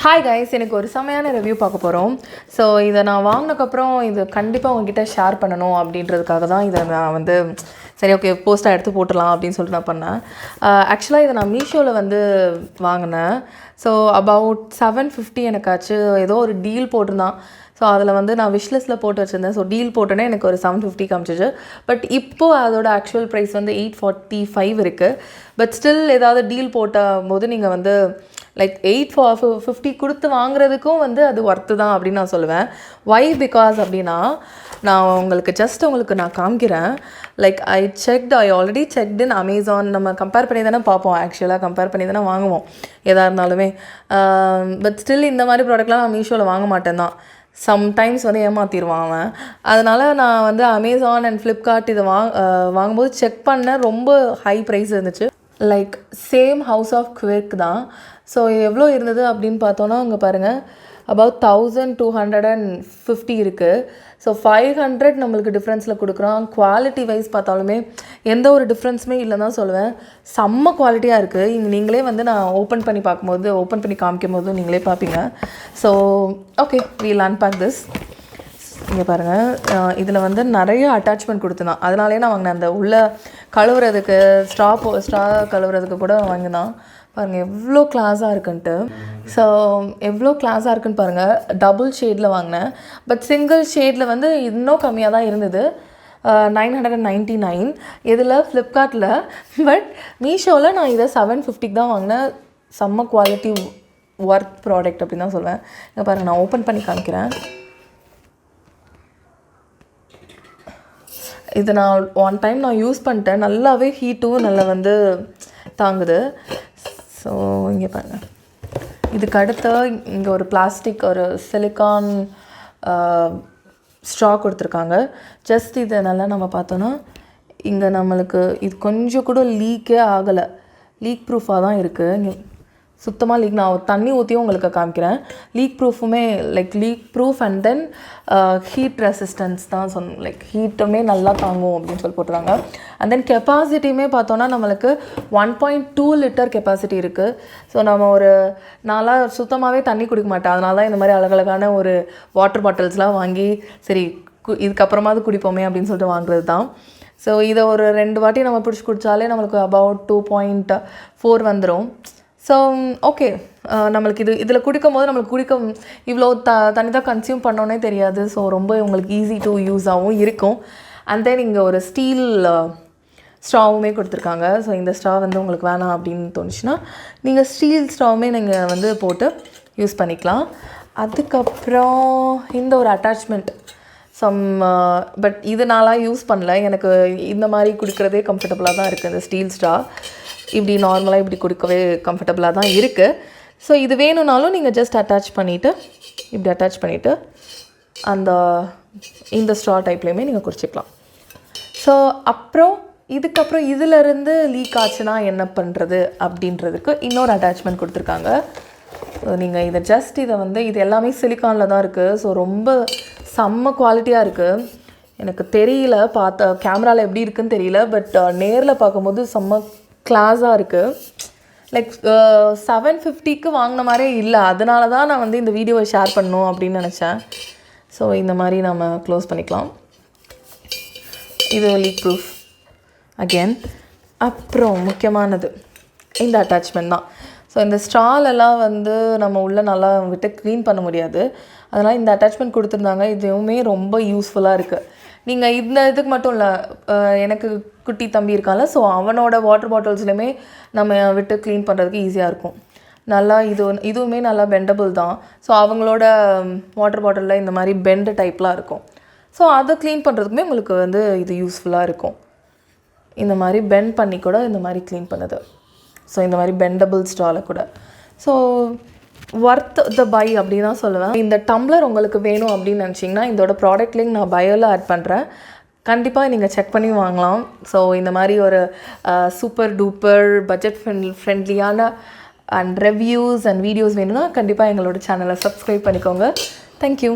Hi guys, எனக்கு ஒரு செமையான ரிவ்யூ பார்க்க போகிறோம். ஸோ இதை நான் வாங்கினதுக்கப்புறம் இது கண்டிப்பாக உங்ககிட்ட ஷேர் பண்ணணும் அப்படின்றதுக்காக தான் இதை நான் வந்து சரி ஓகே போஸ்ட்டாக எடுத்து போட்டுடலாம் அப்படின்னு சொல்லிட்டு நான் பண்ணேன். ஆக்சுவலாக இதை நான் மீஷோவில் வந்து வாங்கினேன். ஸோ அபவுட் 750 எனக்காச்சு ஏதோ ஒரு டீல் போட்டிருந்தான். ஸோ அதில் வந்து நான் விஷ்லிஸ்ட்டில் போட்டு வச்சுருந்தேன். ஸோ டீல் போட்டோன்னே எனக்கு ஒரு 750 காமிச்சிச்சு. பட் இப்போது அதோட ஆக்சுவல் ப்ரைஸ் வந்து 845 இருக்குது. பட் ஸ்டில் ஏதாவது டீல் போட்ட போது நீங்கள் வந்து லைக் 850 கொடுத்து வாங்குறதுக்கும் வந்து அது ஒர்த்து தான் அப்படின்னு நான் சொல்லுவேன். ஒய் பிகாஸ் அப்படின்னா நான் உங்களுக்கு நான் காமிக்கிறேன். Like I already checked in Amazon. நம்ம கம்பேர் பண்ணி தானே பார்ப்போம், ஆக்சுவலாக கம்பேர் பண்ணி தானே வாங்குவோம் எதாக இருந்தாலுமே. பட் ஸ்டில் இந்த மாதிரி ப்ராடக்ட்லாம் நான் மீஷோவில் வாங்க மாட்டேன் தான். சம்டைம்ஸ் வந்து ஏமாற்றிடுவான் அவன். அதனால் நான் வந்து அமேசான் அண்ட் ஃப்ளிப்கார்ட் இதை வாங்கும்போது செக் பண்ணேன். ரொம்ப ஹை ப்ரைஸ் இருந்துச்சு. Like same house of quick தான். ஸோ எவ்வளோ இருந்தது அப்படின்னு பார்த்தோன்னா அங்கே பாருங்கள், அபவுட் 1250 இருக்குது. ஸோ 500 நம்மளுக்கு டிஃப்ரென்ஸில் கொடுக்குறோம். குவாலிட்டி வைஸ் பார்த்தாலுமே எந்த ஒரு டிஃப்ரென்ஸுமே இல்லை தான் சொல்லுவேன். செம்ம குவாலிட்டியாக இருக்குது. இங்கே நீங்களே வந்து நான் ஓப்பன் பண்ணி காமிக்கும் போது நீங்களே பார்ப்பீங்க. So okay, we'll unpack this. இங்கே பாருங்கள், இதில் வந்து நிறைய அட்டாச்மெண்ட் கொடுத்துதான். அதனாலே நான் வாங்கினேன். அந்த உள்ள கழுவுறதுக்கு ஸ்ட்ரா கழுவுறதுக்கு கூட வாங்கினான். பாருங்கள் எவ்வளோ கிளாஸாக இருக்குன்ட்டு. ஸோ எவ்வளோ கிளாஸாக இருக்குன்னு பாருங்கள். டபுள் ஷேடில் வாங்கினேன். பட் சிங்கிள் ஷேடில் வந்து இன்னும் கம்மியாக தான் இருந்தது, 999 இதில் ஃப்ளிப்கார்ட்டில். பட் மீஷோவில் நான் இதை 750 தான் வாங்கினேன். செம்ம குவாலிட்டி ஒர்த் ப்ராடக்ட் அப்படின்னு தான் சொல்லுவேன். இங்கே பாருங்கள், நான் ஓப்பன் பண்ணி காமிக்கிறேன். இது நான் ஒன் டைம் நான் யூஸ் பண்ணிட்டேன். நல்லாவே ஹீட்டும் நல்லா வந்து தாங்குது. ஸோ இங்கே பாருங்கள், இதுக்கு அடுத்து இங்கே ஒரு பிளாஸ்டிக் ஒரு சிலிக்கான் ஸ்ட்ரா கொடுத்துருக்காங்க. ஜஸ்ட் இதை நல்லா நம்ம பார்த்தோன்னா இங்கே நம்மளுக்கு இது கொஞ்சம் கூட லீக்கே ஆகலை. லீக் ப்ரூஃபாக தான் இருக்குது. இங்கே சுத்தமாக லீக், நான் தண்ணி ஊற்றியும் உங்களுக்கு காமிக்கிறேன். லீக் ப்ரூஃபுமே like leak proof and then heat resistance தான் லைக் ஹீட்டுமே நல்லா தாங்கும் அப்படின்னு சொல்லி போட்டுருக்காங்க. அண்ட் தென் கெப்பாசிட்டியுமே பார்த்தோன்னா நம்மளுக்கு 1.2 லிட்டர் கெப்பாசிட்டி இருக்குது. ஸோ நம்ம ஒரு நாளாக சுத்தமாகவே தண்ணி குடிக்க மாட்டேன். அதனால தான் இந்த மாதிரி அழகழகான ஒரு வாட்டர் பாட்டில்ஸ்லாம் வாங்கி சரி இதுக்கப்புறமாவது குடிப்போமே அப்படின்னு சொல்லிட்டு வாங்குறது தான். ஸோ இதை ஒரு 2 வாட்டி நம்ம பிடிச்சி குடித்தாலே நம்மளுக்கு அபவுட் 2.4 வந்துடும். ஸோ ஓகே, நம்மளுக்கு இதில் குடிக்கும் போது நம்மளுக்கு இவ்வளோ தண்ணி தான் கன்சியூம் பண்ணோன்னே தெரியாது. ஸோ ரொம்ப உங்களுக்கு ஈஸி டு யூஸாகவும் இருக்கும். அண்ட் தென் இங்கே ஒரு ஸ்டீல் ஸ்ட்ராவுமே கொடுத்துருக்காங்க. ஸோ இந்த ஸ்ட்ரா வந்து உங்களுக்கு வேணாம் அப்படின்னு தோணுச்சுன்னா நீங்கள் ஸ்டீல் ஸ்ட்ராவுமே நீங்கள் வந்து போட்டு யூஸ் பண்ணிக்கலாம். அதுக்கப்புறம் இந்த ஒரு அட்டாச்மெண்ட் பட் இது நான்லாம் யூஸ் பண்ணல. எனக்கு இந்த மாதிரி குடிக்கிறதே கம்ஃபர்டபுளாக தான் இருக்குது. இந்த ஸ்டீல் ஸ்ட்ரா இப்படி நார்மலாக இப்படி குடிக்கவே கம்ஃபர்டபுளாக தான் இருக்குது. ஸோ இது வேணும்னாலும் நீங்கள் ஜஸ்ட் அட்டாச் பண்ணிவிட்டு இந்த ஸ்ட்ரா டைப்லேயுமே நீங்கள் குடிச்சிக்கலாம். ஸோ இதுக்கப்புறம் இதிலருந்து லீக் ஆச்சுன்னா என்ன பண்ணுறது அப்படின்றதுக்கு இன்னொரு அட்டாச்மெண்ட் கொடுத்துருக்காங்க. ஸோ நீங்கள் இது எல்லாமே சிலிக்கானில் தான் இருக்குது. ஸோ ரொம்ப செம்ம குவாலிட்டியாக இருக்குது. எனக்கு தெரியல, கேமராவில் எப்படி இருக்குன்னு தெரியல. பட் நேரில் பார்க்கும்போது செம்ம கிளாஸாக இருக்குது. லைக் 750க்கு வாங்கின மாதிரியே இல்லை. அதனால தான் நான் வந்து இந்த வீடியோவை ஷேர் பண்ணணும் அப்படின்னு நினச்சேன். ஸோ இந்த மாதிரி நம்ம க்ளோஸ் பண்ணிக்கலாம். இது லீக் ப்ரூஃப் அகெயின். அப்புறம் முக்கியமானது இந்த அட்டாச்மெண்ட் தான். ஸோ இந்த ஸ்ட்ராலெல்லாம் வந்து நம்ம உள்ளே நல்லா விட்டு க்ளீன் பண்ண முடியாது. அதனால் இந்த அட்டாச்மெண்ட் கொடுத்துருந்தாங்க. இதுவுமே ரொம்ப யூஸ்ஃபுல்லாக இருக்குது. நீங்கள் இந்த இதுக்கு மட்டும் இல்லை, எனக்கு குட்டி தம்பி இருக்கான்ல, ஸோ அவனோட வாட்டர் பாட்டில்ஸ்லையுமே நம்ம விட்டு க்ளீன் பண்ணுறதுக்கு ஈஸியாக இருக்கும். நல்லா இதுவுமே நல்லா பெண்டபிள் தான். ஸோ அவங்களோட வாட்டர் பாட்டிலில் இந்த மாதிரி பெண்டு டைப்லாம் இருக்கும். ஸோ அதை க்ளீன் பண்ணுறதுக்குமே உங்களுக்கு வந்து இது யூஸ்ஃபுல்லாக இருக்கும். இந்த மாதிரி பெண்ட் பண்ணி கூட இந்த மாதிரி க்ளீன் பண்ணுது. ஸோ இந்த மாதிரி பெண்டபிள் ஸ்டாலில் கூட. ஸோ ஒர்த் த பை அப்படி தான் சொல்லுவேன். இந்த டம்ளர் உங்களுக்கு வேணும் அப்படின்னு நினச்சிங்கன்னா இதோட ப்ராடக்ட் லிங்க் நான் பயோவில் ஆட் பண்ணுறேன். கண்டிப்பாக நீங்கள் செக் பண்ணி வாங்கலாம். ஸோ இந்த மாதிரி ஒரு சூப்பர் டூப்பர் பட்ஜெட் ஃப்ரெண்ட்லியான அண்ட் ரிவ்யூஸ் அண்ட் வீடியோஸ் வேணும்னா கண்டிப்பாக எங்களோட சேனலை சப்ஸ்கிரைப் பண்ணிக்கோங்க. தேங்க்யூ.